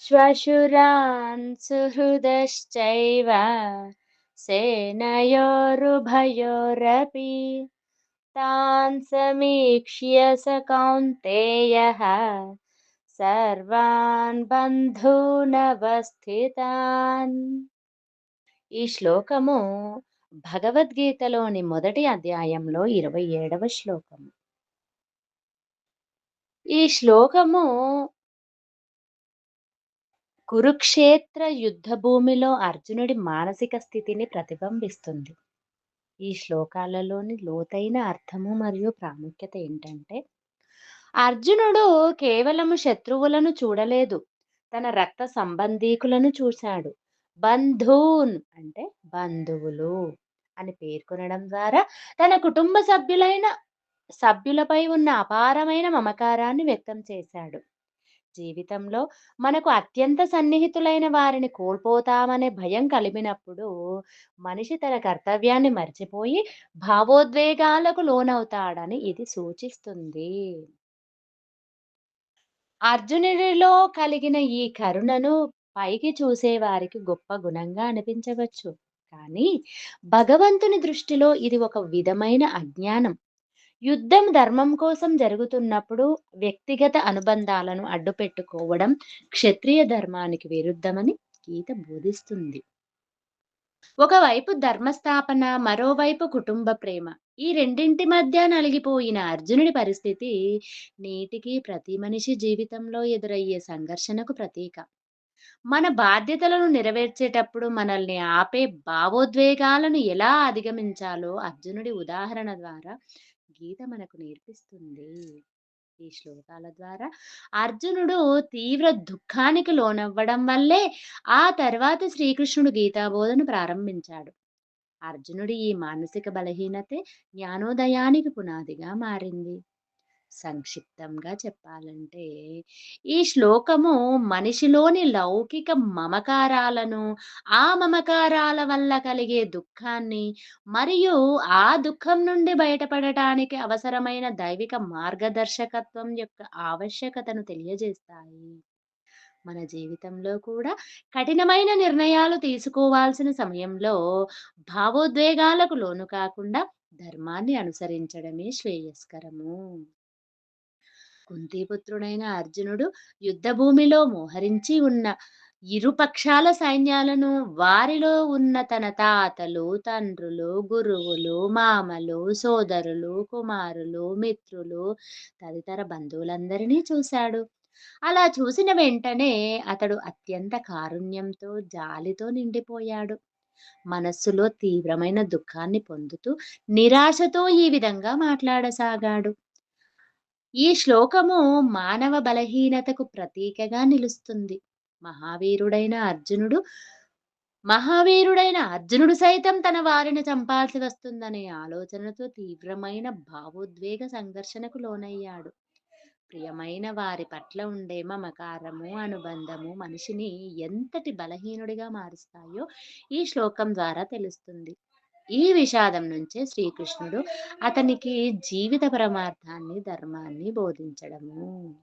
श्वशुरान् सुहृदश्चैव सेनयोरुभयोरपि तान् समीक्ष्य स कौन्तेयः సర్వాన్ బంధూనవస్థితాన్. ఈ శ్లోకము భగవద్గీతలోని మొదటి అధ్యాయంలో 27వ శ్లోకము. ఈ శ్లోకము కురుక్షేత్ర యుద్ధ భూమిలో అర్జునుడి మానసిక స్థితిని ప్రతిబింబిస్తుంది. ఈ శ్లోకాలలోని లోతైన అర్థము మరియు ప్రాముఖ్యత ఏంటంటే, అర్జునుడు కేవలము శత్రువులను చూడలేదు. తన రక్త సంబంధీకులను చూశాడు. బంధూన్ అంటే బంధువులు అని పేర్కొనడం ద్వారా తన కుటుంబ సభ్యులపై ఉన్న అపారమైన మమకారాన్ని వ్యక్తం చేశాడు. జీవితంలో మనకు అత్యంత సన్నిహితులైన వారిని కోల్పోతామనే భయం కలిగినప్పుడు మనిషి తన కర్తవ్యాన్ని మర్చిపోయి భావోద్వేగాలకు లోనవుతాడని ఇది సూచిస్తుంది. అర్జునుడిలో కలిగిన ఈ కరుణను పైకి చూసేవారికి గొప్ప గుణంగా అనిపించవచ్చు. కానీ భగవంతుని దృష్టిలో ఇది ఒక విధమైన అజ్ఞానం. యుద్ధం ధర్మం కోసం జరుగుతున్నప్పుడు వ్యక్తిగత అనుబంధాలను అడ్డుపెట్టుకోవడం క్షత్రియ ధర్మానికి విరుద్ధమని గీత బోధిస్తుంది. ఒకవైపు ధర్మస్థాపన, మరోవైపు కుటుంబ ప్రేమ. ఈ రెండింటి మధ్య నలిగిపోయిన అర్జునుడి పరిస్థితి నేటికి ప్రతి మనిషి జీవితంలో ఎదురయ్యే సంఘర్షణకు ప్రతీక. మన బాధ్యతలను నెరవేర్చేటప్పుడు మనల్ని ఆపే భావోద్వేగాలను ఎలా అధిగమించాలో అర్జునుడి ఉదాహరణ ద్వారా గీత మనకు నేర్పిస్తుంది. ఈ శ్లోకాల ద్వారా అర్జునుడు తీవ్ర దుఃఖానికి లోనవ్వడం వల్లే ఆ తర్వాత శ్రీకృష్ణుడు గీతాబోధను ప్రారంభించాడు. అర్జునుడి ఈ మానసిక బలహీనతే జ్ఞానోదయానికి పునాదిగా మారింది. సంక్షిప్తంగా చెప్పాలంటే, ఈ శ్లోకము మనిషిలోని లౌకిక మమకారాలను, ఆ మమకారాల వల్ల కలిగే దుఃఖాన్ని, మరియు ఆ దుఃఖం నుండి బయటపడటానికి అవసరమైన దైవిక మార్గదర్శకత్వం యొక్క ఆవశ్యకతను తెలియజేస్తాయి. మన జీవితంలో కూడా కఠినమైన నిర్ణయాలు తీసుకోవాల్సిన సమయంలో భావోద్వేగాలకు లోను కాకుండా ధర్మాన్ని అనుసరించడమే శ్రేయస్కరము. కుంతీపుత్రుడైన అర్జునుడు యుద్ధభూమిలో మోహరించి ఉన్న ఇరుపక్షాల సైన్యాలను, వారిలో ఉన్న తన తాతలు, తండ్రులు, గురువులు, మామలు, సోదరులు, కుమారులు, మిత్రులు తదితర బంధువులందరినీ చూశాడు. అలా చూసిన వెంటనే అతడు అత్యంత కారుణ్యంతో, జాలితో నిండిపోయాడు. మనస్సులో తీవ్రమైన దుఃఖాన్ని పొందుతూ, నిరాశతో ఈ విధంగా మాట్లాడసాగాడు. ఈ శ్లోకము మానవ బలహీనతకు ప్రతీకగా నిలుస్తుంది. మహావీరుడైన అర్జునుడు మహావీరుడైన అర్జునుడు సైతం తన వారిని చంపాల్సి వస్తుందనే ఆలోచనతో తీవ్రమైన భావోద్వేగ సంఘర్షణకు లోనయ్యాడు. ప్రియమైన వారి పట్ల ఉండే మమకారము, అనుబంధము మనిషిని ఎంతటి బలహీనుడిగా మారుస్తాయో ఈ శ్లోకం ద్వారా తెలుస్తుంది. ఈ విషాదం నుంచే శ్రీకృష్ణుడు అతనికి జీవిత పరమార్థాన్ని, ధర్మాన్ని బోధించడము.